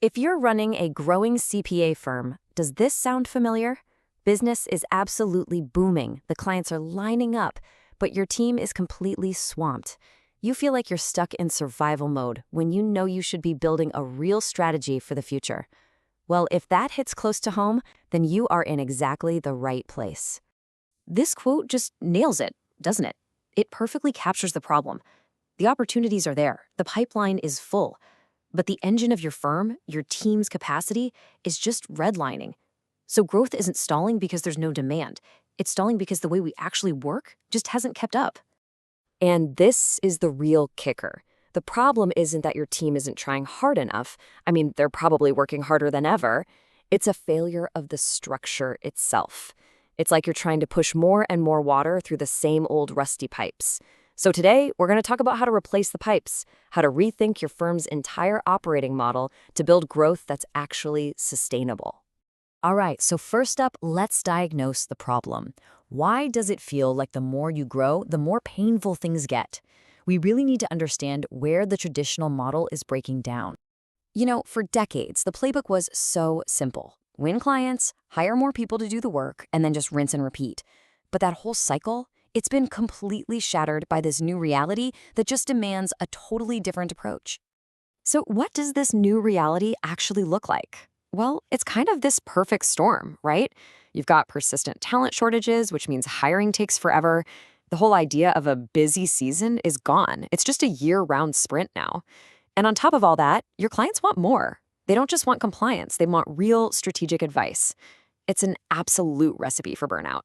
If you're running a growing CPA firm, does this sound familiar? Business is absolutely booming. The clients are lining up, but your team is completely swamped. You feel like you're stuck in survival mode when you know you should be building a real strategy for the future. Well, if that hits close to home, then you are in exactly the right place. This quote just nails it, doesn't it? It perfectly captures the problem. The opportunities are there. The pipeline is full. But the engine of your firm, your team's capacity, is just redlining. So growth isn't stalling because there's no demand. It's stalling because the way we actually work just hasn't kept up. And this is the real kicker. The problem isn't that your team isn't trying hard enough. I mean, they're probably working harder than ever. It's a failure of the structure itself. It's like you're trying to push more and more water through the same old rusty pipes. So today, we're going to talk about how to replace the pipes, how to rethink your firm's entire operating model to build growth that's actually sustainable. All right, so first up, let's diagnose the problem. Why does it feel like the more you grow, the more painful things get? We really need to understand where the traditional model is breaking down. You know, for decades, the playbook was so simple. Win clients, hire more people to do the work, and then just rinse and repeat. But that whole cycle, it's been completely shattered by this new reality that just demands a totally different approach. So what does this new reality actually look like? Well, it's kind of this perfect storm, right? You've got persistent talent shortages, which means hiring takes forever. The whole idea of a busy season is gone. It's just a year-round sprint now. And on top of all that, your clients want more. They don't just want compliance, they want real strategic advice. It's an absolute recipe for burnout.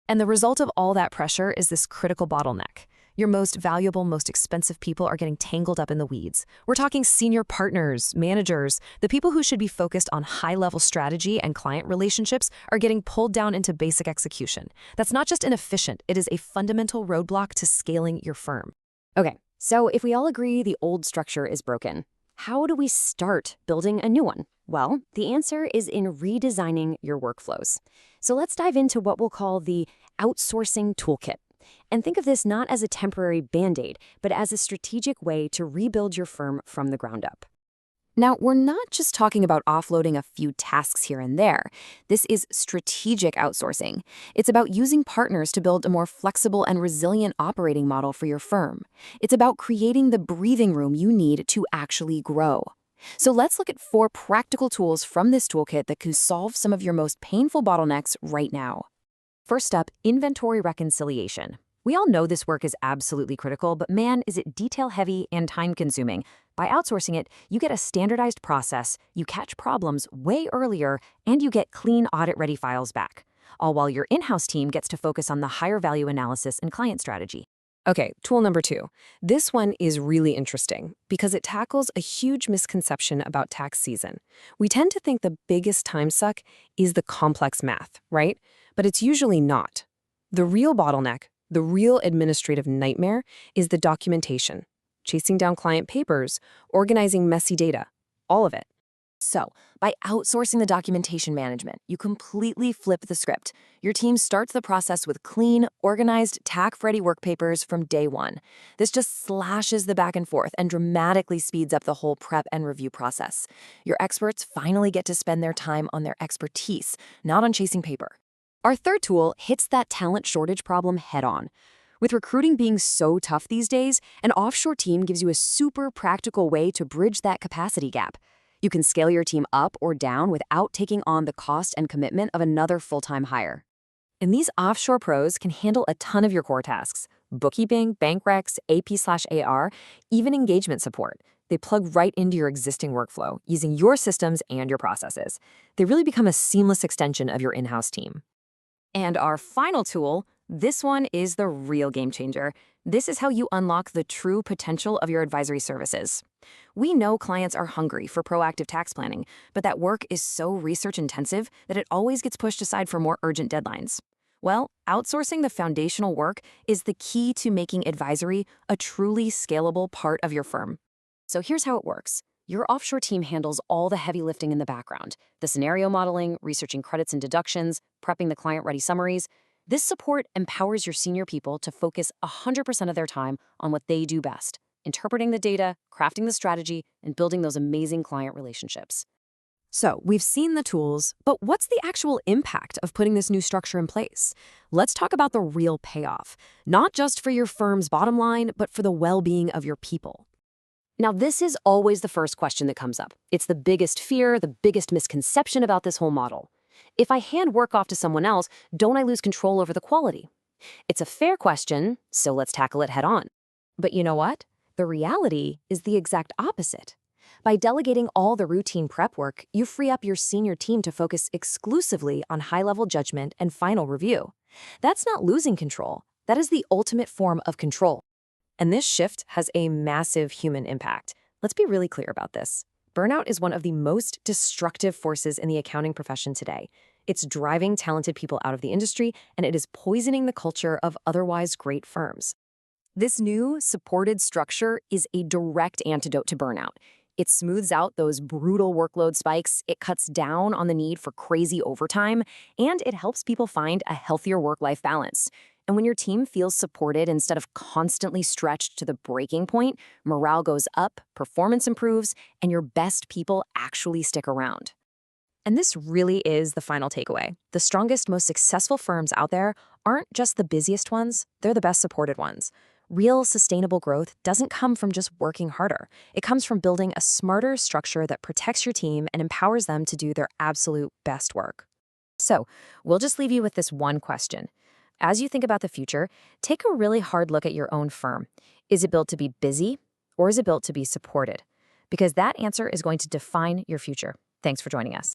And the result of all that pressure is this critical bottleneck. Your most valuable, most expensive people are getting tangled up in the weeds. We're talking senior partners, managers, the people who should be focused on high-level strategy and client relationships are getting pulled down into basic execution. That's not just inefficient, it is a fundamental roadblock to scaling your firm. Okay, so if we all agree the old structure is broken, how do we start building a new one? Well, the answer is in redesigning your workflows. So let's dive into what we'll call the outsourcing toolkit. And think of this not as a temporary band-aid, but as a strategic way to rebuild your firm from the ground up. Now, we're not just talking about offloading a few tasks here and there. This is strategic outsourcing. It's about using partners to build a more flexible and resilient operating model for your firm. It's about creating the breathing room you need to actually grow. So let's look at 4 practical tools from this toolkit that can solve some of your most painful bottlenecks right now. First up, inventory reconciliation. We all know this work is absolutely critical, but man, is it detail-heavy and time-consuming. By outsourcing it, you get a standardized process, you catch problems way earlier, and you get clean audit-ready files back, all while your in-house team gets to focus on the higher-value analysis and client strategy. Okay, tool number 2. This one is really interesting because it tackles a huge misconception about tax season. We tend to think the biggest time suck is the complex math, right? But it's usually not. The real bottleneck, the real administrative nightmare, is the documentation. Chasing down client papers, organizing messy data, all of it. So, by outsourcing the documentation management, you completely flip the script. Your team starts the process with clean, organized, tax-ready work papers from day one. This just slashes the back and forth and dramatically speeds up the whole prep and review process. Your experts finally get to spend their time on their expertise, not on chasing paper. Our third tool hits that talent shortage problem head-on. With recruiting being so tough these days, an offshore team gives you a super practical way to bridge that capacity gap. You can scale your team up or down without taking on the cost and commitment of another full-time hire. And these offshore pros can handle a ton of your core tasks: bookkeeping, bank recs, AP/AR, even engagement support. They plug right into your existing workflow, using your systems and your processes. They really become a seamless extension of your in-house team. And our final tool, this one is the real game changer. This is how you unlock the true potential of your advisory services. We know clients are hungry for proactive tax planning, but that work is so research-intensive that it always gets pushed aside for more urgent deadlines. Well, outsourcing the foundational work is the key to making advisory a truly scalable part of your firm. So here's how it works. Your offshore team handles all the heavy lifting in the background: the scenario modeling, researching credits and deductions, prepping the client-ready summaries. This support empowers your senior people to focus 100% of their time on what they do best: interpreting the data, crafting the strategy, and building those amazing client relationships. So, we've seen the tools, but what's the actual impact of putting this new structure in place? Let's talk about the real payoff, not just for your firm's bottom line, but for the well-being of your people. Now, this is always the first question that comes up. It's the biggest fear, the biggest misconception about this whole model. If I hand work off to someone else, don't I lose control over the quality? It's a fair question, so let's tackle it head on. But you know what? The reality is the exact opposite. By delegating all the routine prep work, you free up your senior team to focus exclusively on high-level judgment and final review. That's not losing control. That is the ultimate form of control. And this shift has a massive human impact. Let's be really clear about this. Burnout is one of the most destructive forces in the accounting profession today. It's driving talented people out of the industry, and it is poisoning the culture of otherwise great firms. This new, supported structure is a direct antidote to burnout. It smooths out those brutal workload spikes, it cuts down on the need for crazy overtime, and it helps people find a healthier work-life balance. And when your team feels supported instead of constantly stretched to the breaking point, morale goes up, performance improves, and your best people actually stick around. And this really is the final takeaway. The strongest, most successful firms out there aren't just the busiest ones, they're the best supported ones. Real sustainable growth doesn't come from just working harder. It comes from building a smarter structure that protects your team and empowers them to do their absolute best work. So, we'll just leave you with this one question. As you think about the future, take a really hard look at your own firm. Is it built to be busy, or is it built to be supported? Because that answer is going to define your future. Thanks for joining us.